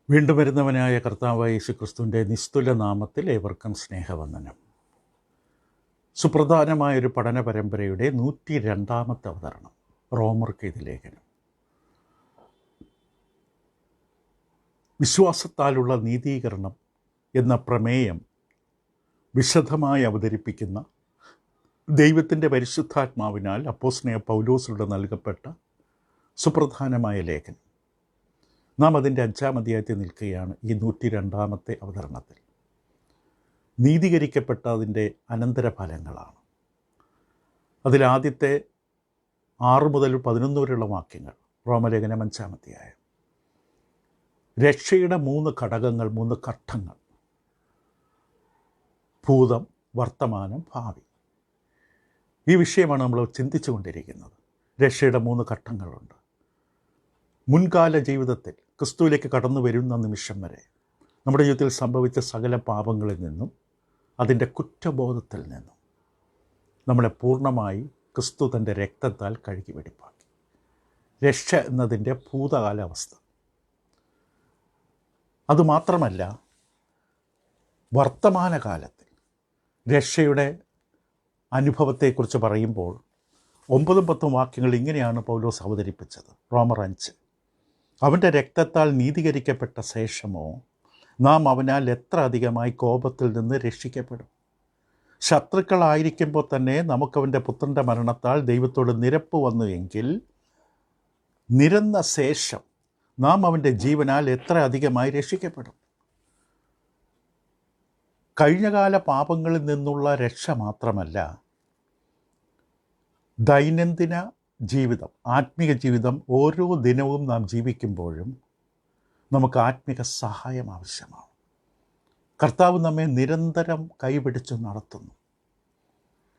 വീണ്ടും വരുന്നവനായ കർത്താവായ യേശുക്രിസ്തുവിൻ്റെ നിസ്തുല നാമത്തിൽ ഏവർക്കും സ്നേഹവന്ദനം. സുപ്രധാനമായൊരു പഠന പരമ്പരയുടെ 102ാമത്തെ അവതരണം, റോമർക്ക് എഴുതിയ ലേഖനം. വിശ്വാസത്താലുള്ള നീതീകരണം എന്ന പ്രമേയം വിശദമായി അവതരിപ്പിക്കുന്ന ദൈവത്തിൻ്റെ പരിശുദ്ധാത്മാവിനാൽ അപ്പോസ്തലനായ പൗലോസിലൂടെ നൽകപ്പെട്ട സുപ്രധാനമായ ലേഖനം. നാം അതിൻ്റെ 5-ാം അധ്യായത്തിൽ നിൽക്കുകയാണ്. ഈ 102ാമത്തെ അവതരണത്തിൽ നീതീകരിക്കപ്പെട്ട അതിൻ്റെ അനന്തരഫലങ്ങളാണ്. അതിലാദ്യത്തെ 6 മുതൽ 11 വരെയുള്ള വാക്യങ്ങൾ, റോമലേഖനം 5-ാം അധ്യായം. രക്ഷയുടെ 3 ഘടകങ്ങൾ, 3 ഘട്ടങ്ങൾ: ഭൂതം, വർത്തമാനം, ഭാവി. ഈ വിഷയമാണ് നമ്മൾ ചിന്തിച്ചു കൊണ്ടിരിക്കുന്നത്. രക്ഷയുടെ 3 ഘട്ടങ്ങളുണ്ട്. മുൻകാല ജീവിതത്തിൽ ക്രിസ്തുവിലേക്ക് കടന്നു വരുന്ന നിമിഷം വരെ നമ്മുടെ ജീവിതത്തിൽ സംഭവിച്ച സകല പാപങ്ങളിൽ നിന്നും അതിൻ്റെ കുറ്റബോധത്തിൽ നിന്നും നമ്മളെ പൂർണ്ണമായി ക്രിസ്തു തൻ്റെ രക്തത്താൽ കഴുകി വെടിപ്പാക്കി. രക്ഷ എന്നതിൻ്റെ ഭൂതകാലാവസ്ഥ. അതുമാത്രമല്ല, വർത്തമാനകാലത്തിൽ രക്ഷയുടെ അനുഭവത്തെക്കുറിച്ച് പറയുമ്പോൾ 9-10 വാക്യങ്ങൾ ഇങ്ങനെയാണ് പൗലോസ് അവതരിപ്പിച്ചത്. റോമർ 5: അവൻ്റെ രക്തത്താൽ നീതീകരിക്കപ്പെട്ട ശേഷമോ നാം അവനാൽ എത്ര അധികമായി കോപത്തിൽ നിന്ന് രക്ഷിക്കപ്പെടും. ശത്രുക്കളായിരിക്കുമ്പോൾ തന്നെ നമുക്കവൻ്റെ പുത്രൻ്റെ മരണത്താൽ ദൈവത്തോട് നിരപ്പ് വന്നു എങ്കിൽ നിരന്ന ശേഷം നാം അവൻ്റെ ജീവനാൽ എത്ര അധികമായി രക്ഷിക്കപ്പെടും. കഴിഞ്ഞകാല പാപങ്ങളിൽ നിന്നുള്ള രക്ഷ മാത്രമല്ല, ദൈനംദിന ജീവിതം, ആത്മീക ജീവിതം ഓരോ ദിനവും നാം ജീവിക്കുമ്പോഴും നമുക്ക് ആത്മീക സഹായം ആവശ്യമാണ്. കർത്താവ് നമ്മെ നിരന്തരം കൈപിടിച്ച് നടത്തുന്നു.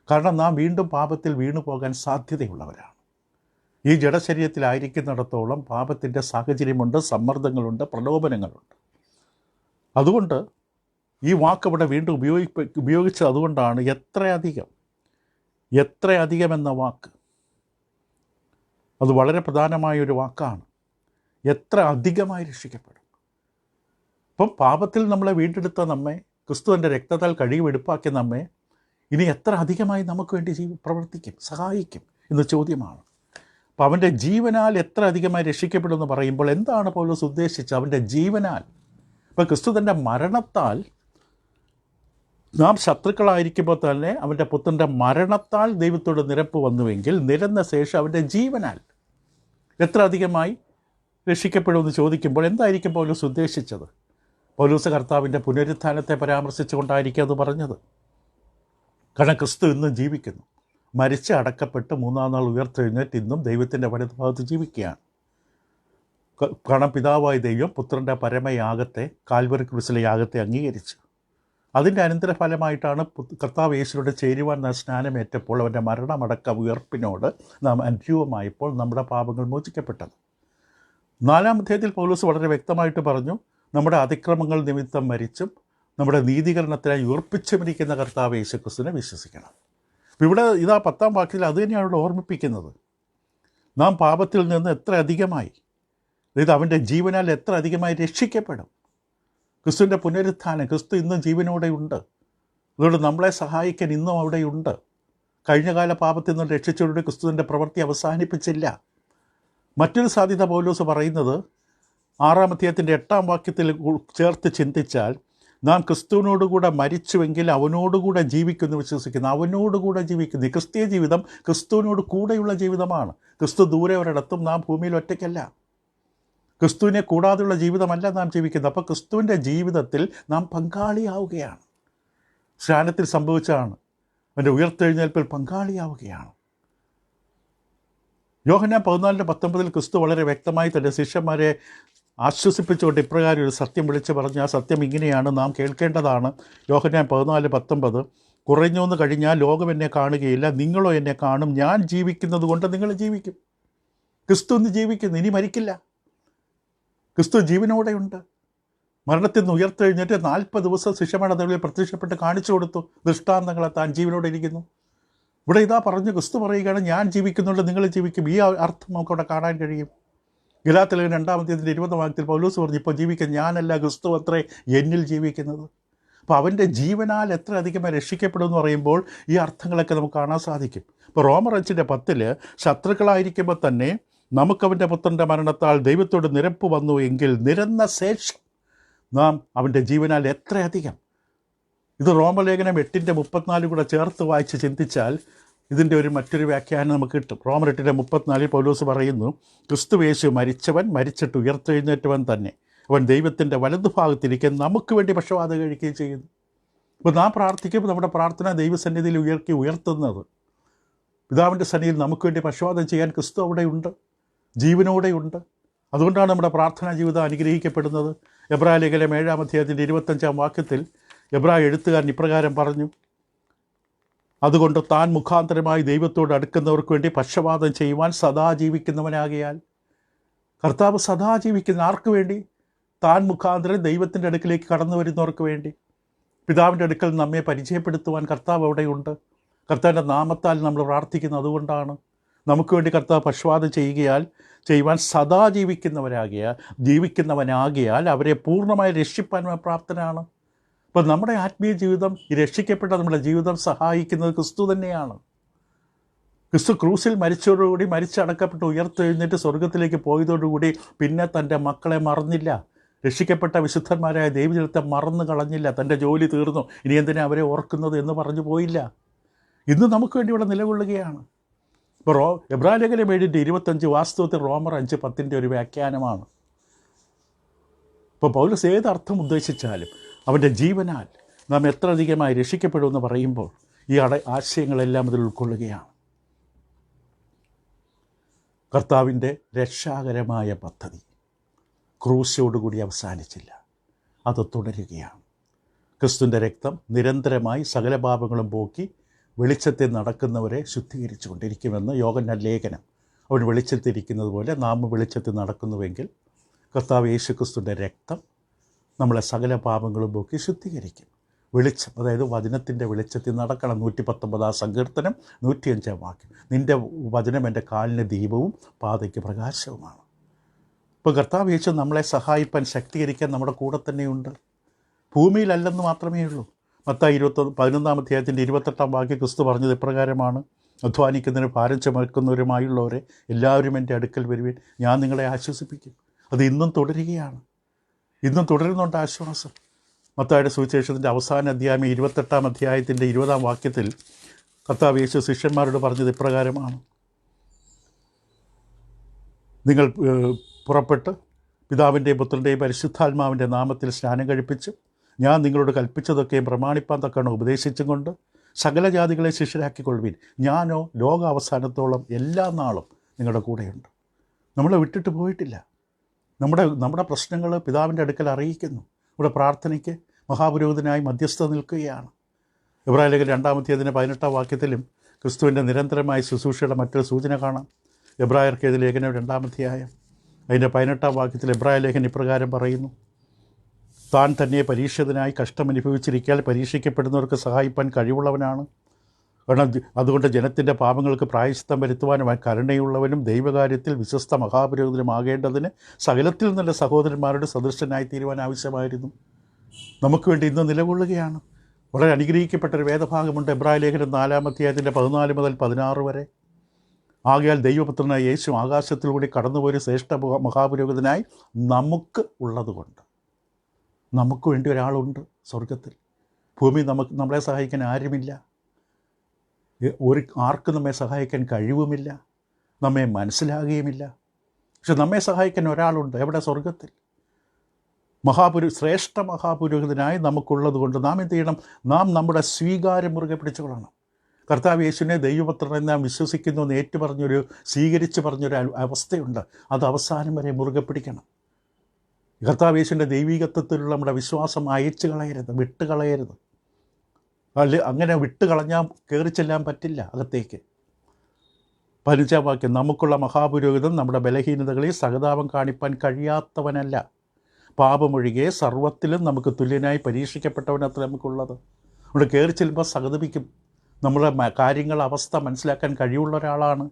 കാരണം നാം വീണ്ടും പാപത്തിൽ വീണു പോകാൻ സാധ്യതയുള്ളവരാണ്. ഈ ജഡശരീരത്തിലായിരിക്കുന്നിടത്തോളം പാപത്തിൻ്റെ സാഹചര്യമുണ്ട്, സമ്മർദ്ദങ്ങളുണ്ട്, പ്രലോഭനങ്ങളുണ്ട്. അതുകൊണ്ട് ഈ വാക്ക് ഇവിടെ വീണ്ടും ഉപയോഗിച്ചത് അതുകൊണ്ടാണ്. എത്രയധികം എന്ന വാക്ക് അത് വളരെ പ്രധാനമായൊരു വാക്കാണ്. എത്ര അധികമായി രക്ഷിക്കപ്പെടും. ഇപ്പം പാപത്തിൽ നമ്മളെ വീണ്ടെടുത്ത നമ്മെ, ക്രിസ്തുവിൻ്റെ രക്തത്താൽ കഴുകി വെടിപ്പാക്കിയ നമ്മെ ഇനി എത്ര അധികമായി നമുക്ക് വേണ്ടി പ്രവർത്തിക്കും, സഹായിക്കും എന്ന ചോദ്യമാണ്. അപ്പം അവൻ്റെ ജീവനാൽ എത്ര അധികമായി രക്ഷിക്കപ്പെടുമെന്ന് പറയുമ്പോൾ എന്താണ് പൗലോസ് ഉദ്ദേശിച്ചത്? അവൻ്റെ ജീവനാൽ. ഇപ്പം ക്രിസ്തു തൻ്റെ മരണത്താൽ, നാം ശത്രുക്കളായിരിക്കുമ്പോൾ തന്നെ അവൻ്റെ പുത്രൻ്റെ മരണത്താൽ ദൈവത്തോട് നിരപ്പ് വന്നുവെങ്കിൽ നിരന്ന ശേഷം അവൻ്റെ ജീവനാൽ എത്ര അധികമായി രക്ഷിക്കപ്പെടുമെന്ന് ചോദിക്കുമ്പോൾ എന്തായിരിക്കും പൗലോസ് ഉദ്ദേശിച്ചത്? പൗലോസ് കർത്താവിൻ്റെ പുനരുത്ഥാനത്തെ പരാമർശിച്ചുകൊണ്ടായിരിക്കും അത് പറഞ്ഞത്. കാരണം ക്രിസ്തു ഇന്നും ജീവിക്കുന്നു. മരിച്ച് അടക്കപ്പെട്ട് 3-ാം നാൾ ഉയർത്തെഴുന്നേറ്റ് ഇന്നും ദൈവത്തിൻ്റെ വലതുഭാഗത്ത് ജീവിക്കുകയാണ്. കാരണം പിതാവായ ദൈവം പുത്രൻ്റെ പരമയാഗത്തെ, കാൽവരി ക്രൂശിലെ യാഗത്തെ അംഗീകരിച്ചു. അതിൻ്റെ അനന്തരഫലമായിട്ടാണ് കർത്താവ് യേശുവിനോട് ചേരുവാൻ നാം സ്നാനമേറ്റപ്പോൾ അവൻ്റെ മരണമടക്കം ഉയർപ്പിനോട് നാം അനുരൂപമായപ്പോൾ നമ്മുടെ പാപങ്ങൾ മോചിക്കപ്പെട്ടത്. 4-ാം അധ്യായത്തിൽ പൗലോസ് വളരെ വ്യക്തമായിട്ട് പറഞ്ഞു, നമ്മുടെ അതിക്രമങ്ങൾ നിമിത്തം മരിച്ചും നമ്മുടെ നീതീകരണത്തിനായി ഉയർപ്പിച്ചുമിരിക്കുന്ന കർത്താവ് യേശുക്രിസ്തുവിനെ വിശ്വസിക്കണം. ഇവിടെ ഇതാ 10-ാം വാക്യത്തിൽ അത് തന്നെയാണ് ഇവിടെ ഓർമ്മിപ്പിക്കുന്നത്. നാം പാപത്തിൽ നിന്ന് എത്ര അധികമായി, അതായത് അവൻ്റെ ജീവനാൽ എത്ര അധികമായി രക്ഷിക്കപ്പെടും. ക്രിസ്തുവിൻ്റെ പുനരുത്ഥാനം, ക്രിസ്തു ഇന്നും ജീവനോടെ ഉണ്ട്. അതുകൊണ്ട് നമ്മളെ സഹായിക്കാൻ ഇന്നും അവിടെയുണ്ട്. കഴിഞ്ഞകാല പാപത്തിൽ നിന്ന് രക്ഷിച്ചവരുടെ ക്രിസ്തുവിൻ്റെ പ്രവൃത്തി അവസാനിപ്പിച്ചില്ല. മറ്റൊരു സാധ്യത പൗലോസ് പറയുന്നത് 6-ാം അധ്യായത്തിൻ്റെ 8-ാം വാക്യത്തിൽ ചേർത്ത് ചിന്തിച്ചാൽ, നാം ക്രിസ്തുവിനോടുകൂടെ മരിച്ചുവെങ്കിൽ അവനോടുകൂടെ ജീവിക്കുമെന്ന് വിശ്വസിക്കുന്നു. അവനോടുകൂടെ ജീവിക്കുന്നു. ഈ ക്രിസ്തീയ ജീവിതം ക്രിസ്തുവിനോട് കൂടെയുള്ള ജീവിതമാണ്. ക്രിസ്തു ദൂരെ ഒരിടത്തും, നാം ഭൂമിയിൽ ഒറ്റയ്ക്കല്ല. ക്രിസ്തുവിനെ കൂടാതെയുള്ള ജീവിതമല്ല നാം ജീവിക്കുന്നത്. അപ്പോൾ ക്രിസ്തുവിൻ്റെ ജീവിതത്തിൽ നാം പങ്കാളിയാവുകയാണ്. സ്നാനത്തിൽ സംഭവിച്ചതാണ്. അവൻ്റെ ഉയർത്തെഴുന്നേൽപ്പിൽ പങ്കാളിയാവുകയാണ്. യോഹന്നാൻ 14:19 ക്രിസ്തു വളരെ വ്യക്തമായി തൻ്റെ ശിഷ്യന്മാരെ ആശ്വസിപ്പിച്ചുകൊണ്ട് ഇപ്രകാരം ഒരു സത്യം വിളിച്ച് പറഞ്ഞു. ആ സത്യം ഇങ്ങനെയാണ്, നാം കേൾക്കേണ്ടതാണ്. യോഹന്നാൻ 14:19: കുറഞ്ഞൊന്ന് കഴിഞ്ഞാൽ ലോകം എന്നെ കാണുകയില്ല, നിങ്ങളോ എന്നെ കാണും. ഞാൻ ജീവിക്കുന്നത് കൊണ്ട് നിങ്ങൾ ജീവിക്കും. ക്രിസ്തു ഇന്ന് ജീവിക്കുന്നു, ഇനി മരിക്കില്ല. ക്രിസ്തു ജീവനോടെയുണ്ട്. മരണത്തിൽ നിന്ന് ഉയർത്തെഴുന്നേറ്റ് 40 ദിവസം ശിഷ്യന്മാരുടെ നടുവിൽ പ്രത്യക്ഷപ്പെട്ട് കാണിച്ചു കൊടുത്തു ദൃഷ്ടാന്തങ്ങളെ, താൻ ജീവനോടെ ഇരിക്കുന്നു. ഇവിടെ ഇതാ പറഞ്ഞു, ക്രിസ്തു പറയുകയാണ്, ഞാൻ ജീവിക്കുന്നുണ്ട്, നിങ്ങൾ ജീവിക്കും. ഈ അർത്ഥം നമുക്കവിടെ കാണാൻ കഴിയും. ഗലാത്യലേഖനം 2-ാം വാക്യത്തിൽ പൗലോസ് പറഞ്ഞു, ഇപ്പോൾ ജീവിക്കാൻ ഞാനല്ല, ക്രിസ്തു അത്രേ എന്നിൽ ജീവിക്കുന്നത്. അപ്പോൾ അവൻ്റെ ജീവനാൽ എത്ര അധികമായി രക്ഷിക്കപ്പെടും എന്ന് പറയുമ്പോൾ ഈ അർത്ഥങ്ങളൊക്കെ നമുക്ക് കാണാൻ സാധിക്കും. ഇപ്പോൾ റോമർ 5:10 ശത്രുക്കളായിരിക്കുമ്പോൾ തന്നെ നമുക്കവൻ്റെ പുത്രൻ്റെ മരണത്താൽ ദൈവത്തോട് നിരപ്പ് വന്നു എങ്കിൽ നിരന്ന ശേഷം നാം അവൻ്റെ ജീവനാൽ എത്രയധികം. ഇത് റോമലേഖനം 8:34 കൂടെ ചേർത്ത് വായിച്ച് ചിന്തിച്ചാൽ ഇതിൻ്റെ മറ്റൊരു വ്യാഖ്യാനം നമുക്ക് കിട്ടും. റോമർ 8:34 പൗലോസ് പറയുന്നു, ക്രിസ്തുയേശു മരിച്ചവൻ, മരിച്ചിട്ട് ഉയർത്തെഴുന്നേറ്റവൻ തന്നെ, അവൻ ദൈവത്തിൻ്റെ വലതുഭാഗത്തിരിക്കാൻ നമുക്ക് വേണ്ടി പക്ഷവാതം കഴിക്കുകയും ചെയ്യുന്നു. അപ്പോൾ നാം പ്രാർത്ഥിക്കുമ്പോൾ നമ്മുടെ പ്രാർത്ഥന ദൈവസന്നിധിയിൽ ഉയർത്തുന്നത് പിതാവിൻ്റെ സന്നിധിയിൽ നമുക്ക് വേണ്ടി പക്ഷവാതം ചെയ്യാൻ ക്രിസ്തു അവിടെയുണ്ട്, ജീവനോടെയുണ്ട്. അതുകൊണ്ടാണ് നമ്മുടെ പ്രാർത്ഥനാ ജീവിതം അനുഗ്രഹിക്കപ്പെടുന്നത്. എബ്രായലേഖനം 7-ാം വാക്യത്തിൽ എബ്രായ എഴുത്തുകാരൻ ഇപ്രകാരം പറഞ്ഞു, അതുകൊണ്ട് താൻ മുഖാന്തരമായി ദൈവത്തോട് അടുക്കുന്നവർക്ക് വേണ്ടി പക്ഷവാതം ചെയ്യുവാൻ സദാ ജീവിക്കുന്നവനാകിയാൽ. കർത്താവ് സദാ ജീവിക്കുന്ന ആർക്ക് വേണ്ടി? താൻ മുഖാന്തരം ദൈവത്തിൻ്റെ അടുക്കിലേക്ക് കടന്നു വരുന്നവർക്ക് വേണ്ടി. പിതാവിൻ്റെ അടുക്കൽ നമ്മെ പരിചയപ്പെടുത്തുവാൻ കർത്താവ് അവിടെയുണ്ട്. കർത്താവിൻ്റെ നാമത്താൽ നമ്മൾ പ്രാർത്ഥിക്കുന്നത് അതുകൊണ്ടാണ്. നമുക്ക് വേണ്ടി കർത്താവ് പക്ഷവാതം ചെയ്യുവാൻ സദാ ജീവിക്കുന്നവനാകിയാൽ അവരെ പൂർണ്ണമായി രക്ഷിപ്പാൻ പ്രാപ്തനാണ്. അപ്പോൾ നമ്മുടെ ആത്മീയ ജീവിതം, ഈ രക്ഷിക്കപ്പെട്ട നമ്മുടെ ജീവിതം സഹായിക്കുന്നത് ക്രിസ്തു തന്നെയാണ്. ക്രിസ്തു ക്രൂസിൽ മരിച്ചതോടുകൂടി, മരിച്ചടക്കപ്പെട്ട് ഉയർത്തെഴുന്നേറ്റ് സ്വർഗത്തിലേക്ക് പോയതോടുകൂടി പിന്നെ തൻ്റെ മക്കളെ മറന്നില്ല. രക്ഷിക്കപ്പെട്ട വിശുദ്ധന്മാരായ ദൈവജനത്തെ മറന്നു കളഞ്ഞില്ല. തൻ്റെ ജോലി തീർന്നു, ഇനി എന്തിനാ അവരെ ഓർക്കുന്നത് എന്ന് പറഞ്ഞു പോയില്ല. ഇന്ന് നമുക്ക് വേണ്ടി ഇവിടെ നിലകൊള്ളുകയാണ്. ഇപ്പോൾ എബ്രായലേഖനം 7:25 വാസ്തവത്തിൽ റോമർ 5:10 ഒരു വ്യാഖ്യാനമാണ്. ഇപ്പോൾ പൗലോസ് ഏതർത്ഥം ഉദ്ദേശിച്ചാലും അവൻ്റെ ജീവനാൽ നാം എത്ര അധികമായി രക്ഷിക്കപ്പെടുമെന്ന് പറയുമ്പോൾ ഈ ആശയങ്ങളെല്ലാം അതിൽ ഉൾക്കൊള്ളുകയാണ്. കർത്താവിൻ്റെ രക്ഷാകരമായ പദ്ധതി ക്രൂശോടുകൂടി അവസാനിച്ചില്ല, അത് തുടരുകയാണ്. ക്രിസ്തുവിൻ്റെ രക്തം നിരന്തരമായി സകല പാപങ്ങളും പോക്കി വെളിച്ചത്തിൽ നടക്കുന്നവരെ ശുദ്ധീകരിച്ചു കൊണ്ടിരിക്കുമെന്ന് യോഹന്നാൻ ലേഖനം. അവൻ വെളിച്ചത്തിരിക്കുന്നത് പോലെ നാം വെളിച്ചത്തിൽ നടക്കുന്നുവെങ്കിൽ കർത്താവ് യേശു ക്രിസ്തുവിൻ്റെ രക്തം നമ്മളെ സകല പാപങ്ങളും പോക്കി ശുദ്ധീകരിക്കും. വെളിച്ചം, അതായത് വചനത്തിൻ്റെ വെളിച്ചത്തിൽ നടക്കണം. 119 സങ്കീർത്തനം 105 വാക്യം, നിൻ്റെ വചനം എൻ്റെ കാലിന് ദീപവും പാതയ്ക്ക് പ്രകാശവുമാണ്. ഇപ്പോൾ കർത്താവ് യേശു നമ്മളെ സഹായിപ്പാൻ, ശക്തീകരിക്കാൻ നമ്മുടെ കൂടെ തന്നെയുണ്ട്. ഭൂമിയിലല്ലെന്ന് മാത്രമേ ഉള്ളൂ. മത്തായി 11-ാം വാക്യം ക്രിസ്തു പറഞ്ഞത് ഇപ്രകാരമാണ്, അധ്വാനിക്കുന്നതിന് ഭാരം ചുമക്കുന്നവരുമായുള്ളവരെ എല്ലാവരും എൻ്റെ അടുക്കൽ വരുവിൻ, ഞാൻ നിങ്ങളെ ആശ്വസിപ്പിക്കും. അത് ഇന്നും തുടരുകയാണ്, ഇന്നും തുടരുന്നുണ്ട് ആശ്വാസം. മത്തായിയുടെ സുവിശേഷത്തിൻ്റെ അവസാന അധ്യായം 28-ാം അധ്യായത്തിൻ്റെ 20-ാം വാക്യത്തിൽ കർത്താവ് യേശു ശിഷ്യന്മാരോട് പറഞ്ഞത് ഇപ്രകാരമാണ്, നിങ്ങൾ പുറപ്പെട്ട് പിതാവിൻ്റെയും പുത്രൻ്റെയും പരിശുദ്ധാത്മാവിൻ്റെ നാമത്തിൽ സ്നാനം കഴിപ്പിച്ച് ഞാൻ നിങ്ങളോട് കൽപ്പിച്ചതൊക്കെയും പ്രമാണിപ്പാൻ തക്കണം ഉപദേശിച്ചും കൊണ്ട് സകല ജാതികളെ ശിഷ്യരാക്കിക്കൊള്ളുവിൻ, ഞാനോ ലോകാവസാനത്തോളം എല്ലാ നാളും നിങ്ങളുടെ കൂടെയുണ്ട്. നമ്മളെ വിട്ടിട്ട് പോയിട്ടില്ല. നമ്മുടെ പ്രശ്നങ്ങൾ പിതാവിൻ്റെ അടുക്കൽ അറിയിക്കുന്നു. ഇവിടെ പ്രാർത്ഥനയ്ക്ക് മഹാപുരോഹിതനായി മധ്യസ്ഥത നിൽക്കുകയാണ്. എബ്രായലേഖനം 2-ാം വാക്യത്തിലും ക്രിസ്തുവിൻ്റെ നിരന്തരമായ ശുശ്രൂഷയുടെ മറ്റൊരു സൂചന കാണാം. എബ്രായർക്കെതിരെ ലേഖനം 2-ാം അധ്യായം അതിൻ്റെ 18-ാം വാക്യത്തിൽ എബ്രായലേഖനം ഇപ്രകാരം പറയുന്നു, താൻ തന്നെ പരീക്ഷിതനായി കഷ്ടമനുഭവിച്ചിരിക്കാൻ പരീക്ഷിക്കപ്പെടുന്നവർക്ക് സഹായിപ്പാൻ കഴിവുള്ളവനാണ്. കാരണം അതുകൊണ്ട് ജനത്തിൻ്റെ പാപങ്ങൾക്ക് പ്രായശ്ചിത്തം വരുത്തുവാനും കരുണയുള്ളവനും ദൈവകാര്യത്തിൽ വിശ്വസ്ത മഹാപുരോഹിതനുമാകേണ്ടതിന് സകലത്തിൽ നിന്നുള്ള സഹോദരന്മാരുടെ സദൃശനായി തീരുവാൻ ആവശ്യമായിരുന്നു. നമുക്ക് വേണ്ടി ഇന്ന് നിലകൊള്ളുകയാണ്. വളരെ അനുഗ്രഹിക്കപ്പെട്ടൊരു വേദഭാഗമുണ്ട്. എബ്രായലേഖനം 4-ാം അധ്യായത്തിൻ്റെ 14 മുതൽ 16 വരെ. ആകയാൽ ദൈവപുത്രനായ യേശു ആകാശത്തിലൂടെ കടന്നുപോയൊരു ശ്രേഷ്ഠ മഹാപുരോഹിതനായി നമുക്ക് ഉള്ളതുകൊണ്ട്, നമുക്ക് വേണ്ടി ഒരാളുണ്ട് സ്വർഗത്തിൽ. ഭൂമി നമ്മളെ സഹായിക്കാൻ ആരുമില്ല, ആർക്കും നമ്മെ സഹായിക്കാൻ കഴിവുമില്ല, നമ്മെ മനസ്സിലാകുകയുമില്ല. പക്ഷെ നമ്മെ സഹായിക്കാൻ ഒരാളുണ്ട്. എവിടെ? സ്വർഗത്തിൽ. ശ്രേഷ്ഠ മഹാപുരോഹിതനായി നമുക്കുള്ളത് കൊണ്ട് നാം എന്ത് ചെയ്യണം? നാം നമ്മുടെ സ്വീകാര്യം മുറുകെ പിടിച്ചുകൊള്ളണം. കർത്താവ് യേശുവിനെ ദൈവപുത്രനെ നാം വിശ്വസിക്കുന്നു എന്ന് സ്വീകരിച്ച് പറഞ്ഞൊരു അവസ്ഥയുണ്ട്. അത് അവസാനം വരെ മുറുകെ പിടിക്കണം. കർത്താവ് യേശുവിൻ്റെ ദൈവികത്വത്തിലുള്ള നമ്മുടെ വിശ്വാസം അയച്ചു കളയരുത്, വിട്ടുകളയരുത്. അങ്ങനെ വിട്ടുകളഞ്ഞാൽ കയറി ചെല്ലാൻ പറ്റില്ല അകത്തേക്ക്. 15-ാം വാക്യം, നമുക്കുള്ള മഹാപുരോഹിതൻ നമ്മുടെ ബലഹീനതകളിൽ സഹതാപം കാണിപ്പാൻ കഴിയാത്തവനല്ല, പാപമൊഴികെ സർവ്വത്തിലും നമുക്ക് തുല്യനായി പരീക്ഷിക്കപ്പെട്ടവനത്ര നമുക്കുള്ളത്. അവിടെ കയറി ചെല്ലുമ്പോൾ സഹതപിക്കും. നമ്മുടെ കാര്യങ്ങൾ അവസ്ഥ മനസ്സിലാക്കാൻ കഴിവുള്ള ഒരാളാണ്.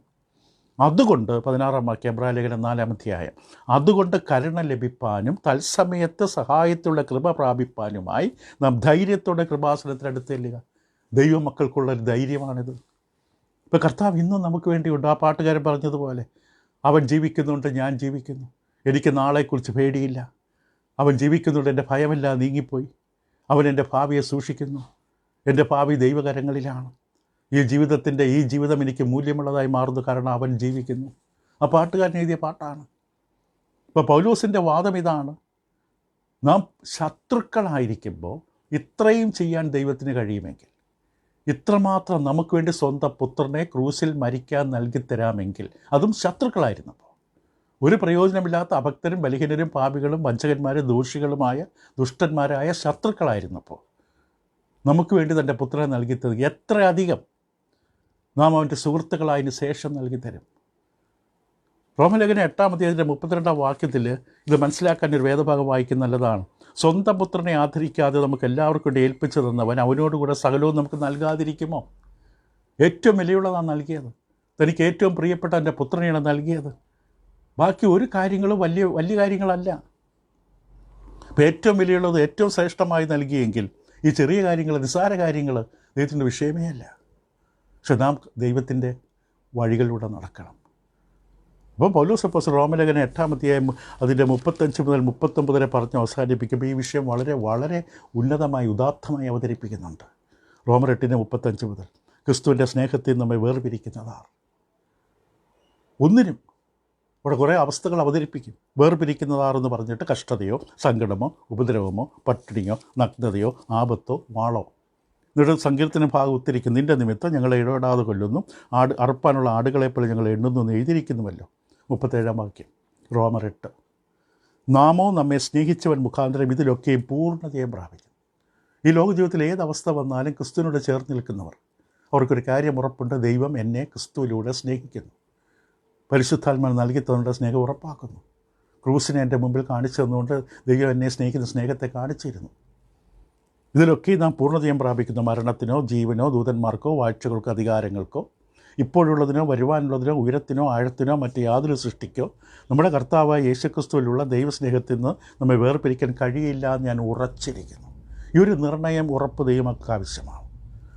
അതുകൊണ്ട് 16 വാക്യം എബ്രായലേഖനം 4 അധ്യായം, അതുകൊണ്ട് കരുണ ലഭിപ്പാനും തത്സമയത്ത് സഹായത്തിലുള്ള കൃപ പ്രാപിപ്പാനുമായി നാം ധൈര്യത്തോടെ കൃപാസനത്തിനടുത്ത് ചെല്ലുക. ദൈവമക്കൾക്കുള്ളൊരു ധൈര്യമാണിത്. ഇപ്പോൾ കർത്താവ് ഇന്നും നമുക്ക് വേണ്ടിയുണ്ട്. ആ പാട്ടുകാരൻ പറഞ്ഞതുപോലെ, അവൻ ജീവിക്കുന്നുണ്ട്, ഞാൻ ജീവിക്കുന്നു, എനിക്ക് നാളെക്കുറിച്ച് പേടിയില്ല. അവൻ ജീവിക്കുന്നുണ്ട്, എൻ്റെ ഭയമെല്ലാം നീങ്ങിപ്പോയി. അവൻ എൻ്റെ ഭാവിയെ സൂക്ഷിക്കുന്നു. എൻ്റെ ഭാവി ദൈവകരങ്ങളിലാണ്. ഈ ജീവിതം എനിക്ക് മൂല്യമുള്ളതായി മാറുന്നു, കാരണം അവൻ ജീവിക്കുന്നു. ആ പാട്ടുകാരൻ എഴുതിയ പാട്ടാണ്. ഇപ്പോൾ പൗലോസിൻ്റെ വാദം ഇതാണ്: നാം ശത്രുക്കളായിരിക്കുമ്പോൾ ഇത്രയും ചെയ്യാൻ ദൈവത്തിന് കഴിയുമെങ്കിൽ, ഇത്രമാത്രം നമുക്ക് വേണ്ടി സ്വന്തം പുത്രനെ ക്രൂസിൽ മരിക്കാൻ നൽകിത്തരാമെങ്കിൽ, അതും ശത്രുക്കളായിരുന്നപ്പോൾ, ഒരു പ്രയോജനമില്ലാത്ത അഭക്തരും ബലഹീനരും പാപികളും വഞ്ചകന്മാരും ദോഷികളുമായ ദുഷ്ടന്മാരായ ശത്രുക്കളായിരുന്നപ്പോൾ നമുക്ക് വേണ്ടി തൻ്റെ പുത്രനെ നൽകിത്തത് എത്ര അധികം നാം അവൻ്റെ സുഹൃത്തുക്കളായതിനു ശേഷം നൽകിത്തരും. റോമലേഖനം 8 അധ്യായത്തിൻ്റെ 32 വാക്യത്തിൽ ഇത് മനസ്സിലാക്കാൻ ഒരു വേദഭാഗം വായിക്കുന്ന നല്ലതാണ്. സ്വന്തം പുത്രനെ ആദരിക്കാതെ നമുക്ക് എല്ലാവർക്കും വേണ്ടി ഏൽപ്പിച്ചു തന്നവൻ അവനോടുകൂടെ സകലവും നമുക്ക് നൽകാതിരിക്കുമോ? ഏറ്റവും വിലയുള്ളതാണ് നൽകിയത്. തനിക്ക് ഏറ്റവും പ്രിയപ്പെട്ട എൻ്റെ പുത്രനെയാണ് നൽകിയത്. ബാക്കി ഒരു കാര്യങ്ങളും വലിയ കാര്യങ്ങളല്ല. അപ്പോൾ ഏറ്റവും വിലയുള്ളത് ഏറ്റവും ശ്രേഷ്ഠമായി നൽകിയെങ്കിൽ ഈ ചെറിയ കാര്യങ്ങൾ, നിസ്സാര കാര്യങ്ങൾ ദൈവത്തിൻ്റെ വിഷയമേ അല്ല. പക്ഷെ നാം ദൈവത്തിൻ്റെ വഴികളിലൂടെ നടക്കണം. അപ്പോൾ പൗലോസ് അപ്പോസ്തലൻ റോമലേഖനം 8 അധ്യായം അതിൻ്റെ 35 മുതൽ 39 വരെ പറഞ്ഞ് അവസാനിപ്പിക്കുമ്പോൾ ഈ വിഷയം വളരെ വളരെ ഉന്നതമായി ഉദാത്തമായി അവതരിപ്പിക്കുന്നുണ്ട്. റോമർ 8:35 മുതൽ ക്രിസ്തുവിൻ്റെ സ്നേഹത്തിൽ നമ്മെ വേർപിരിക്കുന്നതാണ്. ഒന്നിനും ഇവിടെ കുറേ അവസ്ഥകൾ അവതരിപ്പിക്കും. വേർപിരിക്കുന്നതാറെന്ന് പറഞ്ഞിട്ട് കഷ്ടതയോ സങ്കടമോ ഉപദ്രവമോ പട്ടിണിയോ നഗ്നതയോ ആപത്തോ വാളോ. എന്നിട്ട് സങ്കീർത്തന ഭാഗം ഉദ്ധരിക്കും, നിൻ്റെ നിമിത്തം ഞങ്ങളെ ഇടപെടാതെ കൊല്ലുന്നു, അറുപ്പാനുള്ള ആടുകളെപ്പോലെ ഞങ്ങളെ എണ്ണുന്നു എന്ന് എഴുതിയിരിക്കുന്നുവല്ലോ. 37 വാക്യം റോമർ 8. നാമോ നമ്മെ സ്നേഹിച്ചവൻ മുഖാന്തരം ഇതിലൊക്കെയും പൂർണ്ണതയും പ്രാപിക്കും. ഈ ലോക ജീവിതത്തിൽ ഏതവസ്ഥ വന്നാലും ക്രിസ്തുവിനോട് ചേർന്ന് നിൽക്കുന്നവർ, അവർക്കൊരു കാര്യം ഉറപ്പുണ്ട്: ദൈവം എന്നെ ക്രിസ്തുവിലൂടെ സ്നേഹിക്കുന്നു. പരിശുദ്ധാത്മാവ് നൽകി തന്നുകൊണ്ട് സ്നേഹം ഉറപ്പാക്കുന്നു. ക്രൂസിനെ എൻ്റെ മുമ്പിൽ കാണിച്ചു തന്നുകൊണ്ട് ദൈവം എന്നെ സ്നേഹിക്കുന്ന സ്നേഹത്തെ കാണിച്ചിരുന്നു. ഇതിലൊക്കെ നാം പൂർണ്ണതയും പ്രാപിക്കുന്നു. മരണത്തിനോ ജീവനോ ദൂതന്മാർക്കോ വാഴ്ചകൾക്കോ അധികാരങ്ങൾക്കോ ഇപ്പോഴുള്ളതിനോ വരുവാനുള്ളതിനോ ഉയരത്തിനോ ആഴത്തിനോ മറ്റ് യാതൊരു സൃഷ്ടിക്കോ നമ്മുടെ കർത്താവായ യേശുക്രിസ്തുവിലുള്ള ദൈവസ്നേഹത്തിൽ നിന്ന് നമ്മെ വേർപിരിക്കാൻ കഴിയില്ല എന്ന് ഞാൻ ഉറച്ചിരിക്കുന്നു. ഈ ഒരു നിർണയം, ഉറപ്പ് ദൈവമൊക്കെ ആവശ്യമാണ്.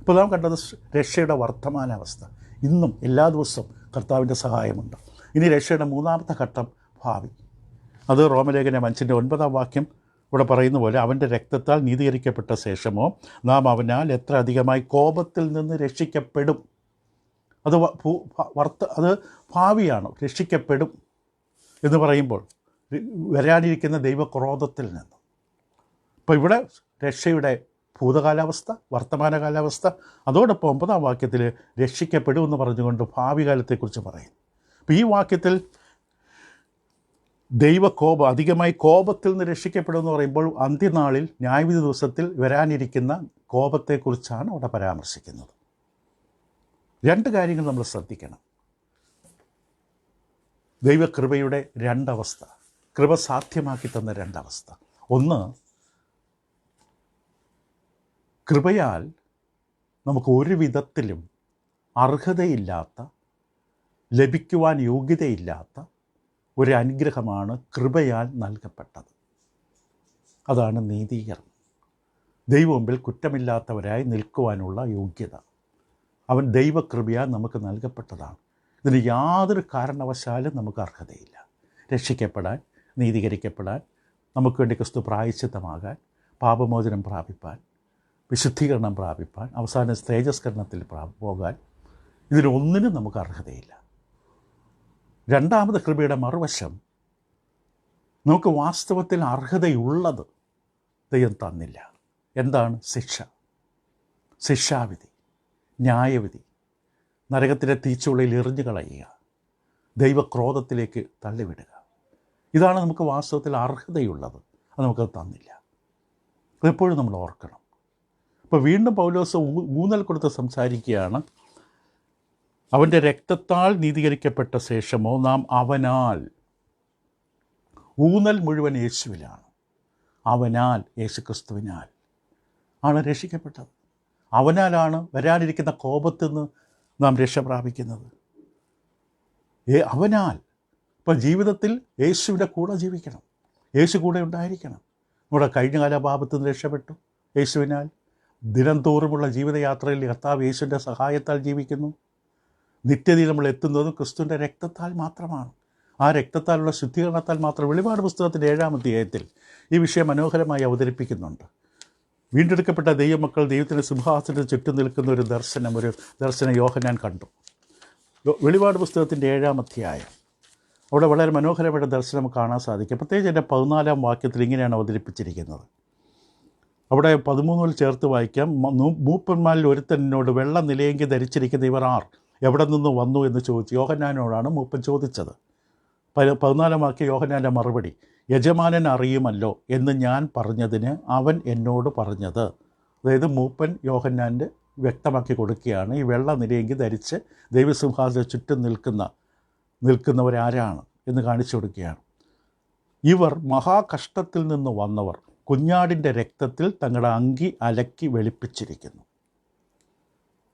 ഇപ്പോൾ നാം കണ്ടത് രക്ഷയുടെ വർത്തമാനാവസ്ഥ. ഇന്നും എല്ലാ ദിവസവും കർത്താവിൻ്റെ സഹായമുണ്ട്. ഇനി രക്ഷയുടെ 3ാമത്തെ ഘട്ടം ഭാവി. അത് റോമലേഖനം 5:9 വാക്യം ഇവിടെ പറയുന്ന പോലെ, അവൻ്റെ രക്തത്താൽ നീതീകരിക്കപ്പെട്ട ശേഷമോ നാം അവനാൽ എത്ര അധികമായി കോപത്തിൽ നിന്ന് രക്ഷിക്കപ്പെടും. അത് ഭാവിയാണ്. രക്ഷിക്കപ്പെടും എന്ന് പറയുമ്പോൾ വരാനിരിക്കുന്ന ദൈവക്രോധത്തിൽ നിന്ന്. അപ്പോൾ ഇവിടെ രക്ഷയുടെ ഭൂതകാലാവസ്ഥ, വർത്തമാനകാലാവസ്ഥ, അതോടൊപ്പം 9ാം വാക്യത്തിൽ രക്ഷിക്കപ്പെടുമെന്ന് പറഞ്ഞുകൊണ്ട് ഭാവി കാലത്തെക്കുറിച്ച് പറയും. അപ്പോൾ ഈ വാക്യത്തിൽ അധികമായി കോപത്തിൽ നിന്ന് രക്ഷിക്കപ്പെടുമെന്ന് പറയുമ്പോൾ അന്ത്യനാളിൽ ന്യായവിധി ദിവസത്തിൽ വരാനിരിക്കുന്ന കോപത്തെക്കുറിച്ചാണ് അവിടെ പരാമർശിക്കുന്നത്. 2 കാര്യങ്ങൾ നമ്മൾ ശ്രദ്ധിക്കണം. ദൈവകൃപയുടെ 2 അവസ്ഥ, കൃപ സാധ്യമാക്കി തന്ന 2 അവസ്ഥ. ഒന്ന്, കൃപയാൽ നമുക്ക് ഒരു വിധത്തിലും അർഹതയില്ലാത്ത, ലഭിക്കുവാൻ യോഗ്യതയില്ലാത്ത ഒരു അനുഗ്രഹമാണ് കൃപയാൽ നൽകപ്പെട്ടത്. അതാണ് നീതീകരണം. ദൈവമുമ്പിൽ കുറ്റമില്ലാത്തവരായി നിൽക്കുവാനുള്ള യോഗ്യത അവൻ ദൈവകൃപയാൽ നമുക്ക് നൽകപ്പെട്ടതാണ്. ഇതിന് യാതൊരു കാരണവശാലും നമുക്ക് അർഹതയില്ല. രക്ഷിക്കപ്പെടാൻ, നീതീകരിക്കപ്പെടാൻ, നമുക്ക് വേണ്ടി ക്രിസ്തു പ്രായശ്ചിത്തമാകാൻ, പാപമോചനം പ്രാപിപ്പാൻ, വിശുദ്ധീകരണം പ്രാപിപ്പാൻ, അവസാന തേജസ്കരണത്തിൽ പോകാൻ, ഇതിനൊന്നിനും നമുക്ക് അർഹതയില്ല. 2ാമത് കൃപയുടെ മറുവശം, നമുക്ക് വാസ്തവത്തിൽ അർഹതയുള്ളത് ദൈവം തന്നില്ല. എന്താണ്? ശിക്ഷാവിധി, ന്യായവിധി, നരകത്തിലെ തീച്ചുളയിൽ എറിഞ്ഞു കളയുക, ദൈവക്രോധത്തിലേക്ക് തള്ളിവിടുക. ഇതാണ് നമുക്ക് വാസ്തവത്തിൽ അർഹതയുള്ളത്. അത് നമുക്കത് തന്നില്ല. അതെപ്പോഴും നമ്മൾ ഓർക്കണം. ഇപ്പോൾ വീണ്ടും പൗലോസ് ഊന്നൽ കൊടുത്ത് സംസാരിക്കുകയാണ്. അവൻ്റെ രക്തത്താൽ നീതീകരിക്കപ്പെട്ട ശേഷമോ നാം അവനാൽ, ഊന്നൽ മുഴുവൻ യേശുവിലാണ്. അവനാൽ, യേശുക്രിസ്തുവിനാൽ ആണ് രക്ഷിക്കപ്പെട്ടത്. അവനാലാണ് വരാനിരിക്കുന്ന കോപത്തിൽ നിന്ന് നാം രക്ഷ പ്രാപിക്കുന്നത്. അവനാൽ ഇപ്പം ജീവിതത്തിൽ യേശുവിൻ്റെ കൂടെ ജീവിക്കണം, യേശു കൂടെ ഉണ്ടായിരിക്കണം. നമ്മുടെ കഴിഞ്ഞകാല പാപത്തിൽ നിന്ന് രക്ഷപ്പെട്ടു യേശുവിനാൽ. ദിനം തോറുമുള്ള ജീവിതയാത്രയിൽ കർത്താവ് യേശുവിൻ്റെ സഹായത്താൽ ജീവിക്കുന്നു. നിത്യതയിൽ നമ്മൾ എത്തുന്നതും ക്രിസ്തുവിൻ്റെ രക്തത്താൽ മാത്രമാണ്. ആ രക്തത്താലുള്ള ശുദ്ധീകരണത്താൽ മാത്രം. വെളിപാട് പുസ്തകത്തിൻ്റെ 7-ാം അധ്യായത്തിൽ ഈ വിഷയം മനോഹരമായി അവതരിപ്പിക്കുന്നുണ്ട്. വീണ്ടെടുക്കപ്പെട്ട ദൈവമക്കൾ ദൈവത്തിൻ്റെ സിംഹാസനത്തിന് ചുറ്റും നിൽക്കുന്ന ഒരു ദർശനം യോഹന്നാൻ കണ്ടു. വെളിപാട് പുസ്തകത്തിൻ്റെ 7-ാം അധ്യായം, അവിടെ വളരെ മനോഹരമായ ദർശനം കാണാൻ സാധിക്കും. പ്രത്യേകിച്ച് എൻ്റെ 14-ാം വാക്യത്തിൽ ഇങ്ങനെയാണ് അവതരിപ്പിച്ചിരിക്കുന്നത്. അവിടെ 13 ചേർത്ത് വായിക്കാം. മൂപ്പന്മാരിൽ ഒരുത്തൻ എന്നോട് വെള്ള നിലയെങ്കി ധരിച്ചിരിക്കുന്ന ഇവർ ആർ, എവിടെ നിന്ന് വന്നു എന്ന് ചോദിച്ചു. യോഹന്നാനോടാണ് മൂപ്പൻ ചോദിച്ചത്. 14-ാം വാക്യം യോഹന്നാൻ്റെ മറുപടി, യജമാനൻ അറിയുമല്ലോ എന്ന് ഞാൻ പറഞ്ഞതിന് അവൻ എന്നോട് പറഞ്ഞത്. അതായത് മൂപ്പൻ യോഹന്നാൻ്റെ വ്യക്തമാക്കി കൊടുക്കുകയാണ് ഈ വെള്ള നിലയെങ്കി ധരിച്ച് ദൈവസിംഹാസന ചുറ്റും നിൽക്കുന്നവരാരാണ് എന്ന് കാണിച്ചു കൊടുക്കുകയാണ്. ഇവർ മഹാകഷ്ടത്തിൽ നിന്ന് വന്നവർ, കുഞ്ഞാടിൻ്റെ രക്തത്തിൽ തങ്ങളുടെ അങ്കി അലക്കി വെളുപ്പിച്ചിരിക്കുന്നു.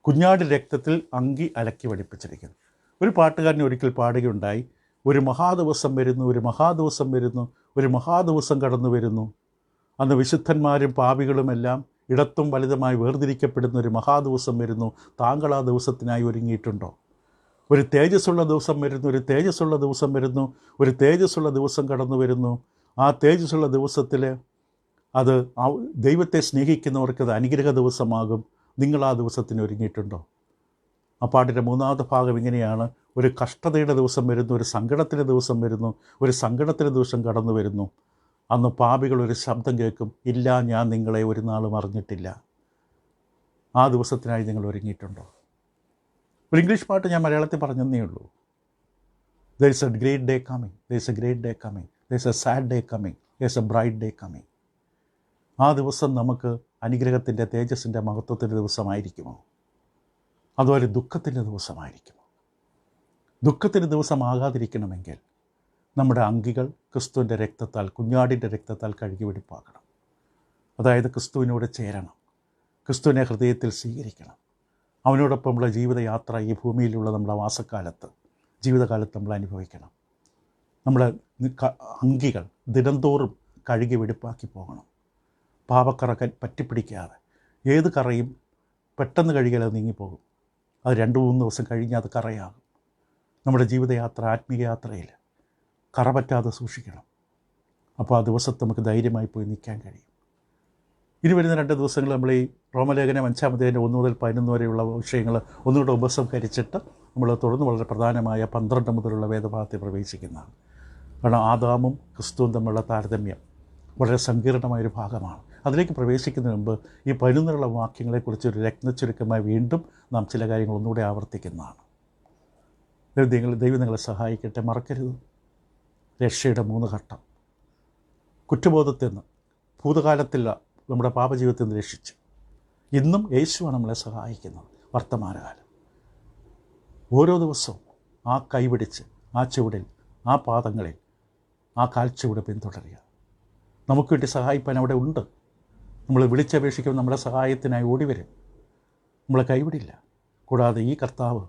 കുഞ്ഞാടിൻ്റെ രക്തത്തിൽ അങ്കി അലക്കി വെളുപ്പിച്ചിരിക്കുന്നു. ഒരു പാട്ടുകാരൻ ഒരിക്കൽ പാടുകയുണ്ടായി, ഒരു മഹാദിവസം വരുന്നു, ഒരു മഹാദിവസം വരുന്നു, ഒരു മഹാദിവസം കടന്നു വരുന്നു. അന്ന് വിശുദ്ധന്മാരും പാപികളുമെല്ലാം ഇടത്തും വലുതുമായി വേർതിരിക്കപ്പെടുന്ന ഒരു മഹാദിവസം വരുന്നു. താങ്കൾ ആ ദിവസത്തിനായി ഒരുങ്ങിയിട്ടുണ്ടോ? ഒരു തേജസ്സുള്ള ദിവസം വരുന്നു, ഒരു തേജസ്സുള്ള ദിവസം വരുന്നു, ഒരു തേജസ്സുള്ള ദിവസം കടന്നു വരുന്നു. ആ തേജസ്സുള്ള ദിവസത്തിൽ അത് ദൈവത്തെ സ്നേഹിക്കുന്നവർക്കത് അനുഗ്രഹ ദിവസമാകും. നിങ്ങൾ ആ ദിവസത്തിന് ഒരുങ്ങിയിട്ടുണ്ടോ? ആ പാട്ടിൻ്റെ 3-ാമത്തെ ഭാഗം ഇങ്ങനെയാണ്, ഒരു കഷ്ടതയുടെ ദിവസം വരുന്നു, ഒരു സങ്കടത്തിൻ്റെ ദിവസം വരുന്നു, ഒരു സങ്കടത്തിൻ്റെ ദിവസം കടന്നു വരുന്നു. അന്ന് പാപികൾ ഒരു ശബ്ദം കേൾക്കും, ഇല്ല, ഞാൻ നിങ്ങളെ ഒരു നാളും അറിഞ്ഞിട്ടില്ല. ആ ദിവസത്തിനായി നിങ്ങൾ ഒരുങ്ങിയിട്ടുണ്ടോ? ഒരു ഇംഗ്ലീഷ് പാട്ട് ഞാൻ മലയാളത്തിൽ പറഞ്ഞതേ ഉള്ളൂ. There is A great day coming, there is A great day coming, there is A sad day coming, there is A bright day coming. ആ ദിവസം നമുക്ക് അനുഗ്രഹത്തിൻ്റെ, തേജസ്സിൻ്റെ, മഹത്വത്തിൻ്റെ ദിവസമായിരിക്കുമോ? അതോ ഒരു ദുഃഖത്തിൻ്റെ ദിവസമായിരിക്കുമോ? ദുഃഖത്തിൻ്റെ ദിവസമാകാതിരിക്കണമെങ്കിൽ നമ്മുടെ അങ്കികൾ ക്രിസ്തുവിൻ്റെ രക്തത്താൽ, കുഞ്ഞാടിൻ്റെ രക്തത്താൽ കഴുകി വെടിപ്പാക്കണം. അതായത് ക്രിസ്തുവിനോട് ചേരണം, ക്രിസ്തുവിനെ ഹൃദയത്തിൽ സ്വീകരിക്കണം. അവനോടൊപ്പമുള്ള ജീവിതയാത്ര ഈ ഭൂമിയിലുള്ള നമ്മുടെ വാസക്കാലത്ത്, ജീവിതകാലത്ത് നമ്മൾ അനുഭവിക്കണം. നമ്മുടെ അങ്കികൾ ദിനംതോറും കഴുകി വെടിപ്പാക്കി പോകണം. പാപക്കറ പറ്റിപ്പിടിക്കാതെ. ഏത് കറയും പെട്ടെന്ന് കഴുകിയാൽ അത് നീങ്ങിപ്പോകും. അത് 2-3 ദിവസം കഴിഞ്ഞാൽ അത് കറയാകും. നമ്മുടെ ജീവിതയാത്ര, ആത്മീയ യാത്രയിൽ കറ പറ്റാതെ സൂക്ഷിക്കണം. അപ്പോൾ ആ ദിവസത്തെ നമുക്ക് ധൈര്യമായി പോയി നിൽക്കാൻ കഴിയും. ഇനി വരുന്ന 2 ദിവസങ്ങൾ നമ്മൾ ഈ റോമലേഖനം 5-ാം അധ്യായം 1 മുതൽ 11 വരെയുള്ള വിഷയങ്ങൾ ഒന്നുകൂടെ ഉപസംഹരിച്ചിട്ട് നമ്മൾ തുടർന്ന് വളരെ പ്രധാനമായ 12 മുതലുള്ള വേദഭാഗത്തിൽ പ്രവേശിക്കുന്നതാണ്. കാരണം ആദാമും ക്രിസ്തുവും തമ്മിലുള്ള താരതമ്യം വളരെ സങ്കീർണമായൊരു ഭാഗമാണ്. അതിലേക്ക് പ്രവേശിക്കുന്നതിന് മുമ്പ് ഈ 11 വാക്യങ്ങളെക്കുറിച്ച് ഒരു രത്നച്ചുരുക്കമായി വീണ്ടും നാം ചില കാര്യങ്ങൾ ഒന്നുകൂടെ ആവർത്തിക്കുന്നതാണ്. ദൈവം നിങ്ങളെ സഹായിക്കട്ടെ. മറക്കരുത്, രക്ഷയുടെ 3 ഘട്ടം. കുറ്റബോധത്തിൽ നിന്ന്, ഭൂതകാലത്തിൽ നമ്മുടെ പാപജീവിതത്തിൽ നിന്ന് രക്ഷിച്ചു. ഇന്നും യേശുവാണ് നമ്മളെ സഹായിക്കുന്നത്. വർത്തമാനകാലം ഓരോ ദിവസവും ആ കൈപിടിച്ച്, ആ ചുവടിൽ, ആ പാദങ്ങളിൽ, ആ കാൽച്ചുവട് പിന്തുടരുക. നമുക്ക് വേണ്ടി സഹായിപ്പാൻ അവിടെ ഉണ്ട്. നമ്മൾ വിളിച്ചപേക്ഷിക്കുമ്പോൾ നമ്മുടെ സഹായത്തിനായി ഓടിവരും. നമ്മളെ കൈവിടില്ല. കൂടാതെ ഈ കർത്താവ്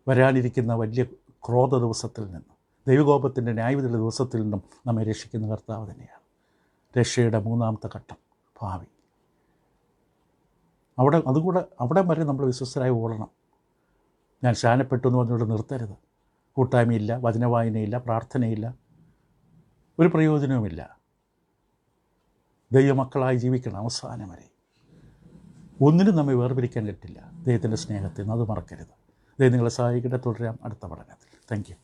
വരാനിരിക്കുന്ന വലിയ ക്രോധ ദിവസത്തിൽ നിന്നും, ദൈവകോപത്തിൻ്റെ ന്യായവിധിയുടെ ദിവസത്തിൽ നിന്നും നമ്മെ രക്ഷിക്കുന്ന കർത്താവ് തന്നെയാണ്. രക്ഷയുടെ 3-ാമത്തെ ഘട്ടം, ഭാവി. അവിടെ വരെ നമ്മൾ വിശ്വസ്തരായി ഓടണം. ഞാൻ ശാനപ്പെട്ടു എന്ന് പറഞ്ഞുകൊണ്ട് നിർത്തരുത്. കൂട്ടായ്മയില്ല, വചനവായനയില്ല, പ്രാർത്ഥനയില്ല, ഒരു പ്രയോജനവുമില്ല. ദൈവമക്കളായി ജീവിക്കണം അവസാനം വരെ. ഒന്നിനും നമ്മെ വേർപിരിക്കാൻ പറ്റില്ല ദൈവത്തിൻ്റെ സ്നേഹത്തിൽ നിന്ന്. അത് മറക്കരുത്. ദൈവം നിങ്ങളെ സഹായിക്കട്ടെ. തുടരാം അടുത്ത പഠനത്തിൽ. Thank you.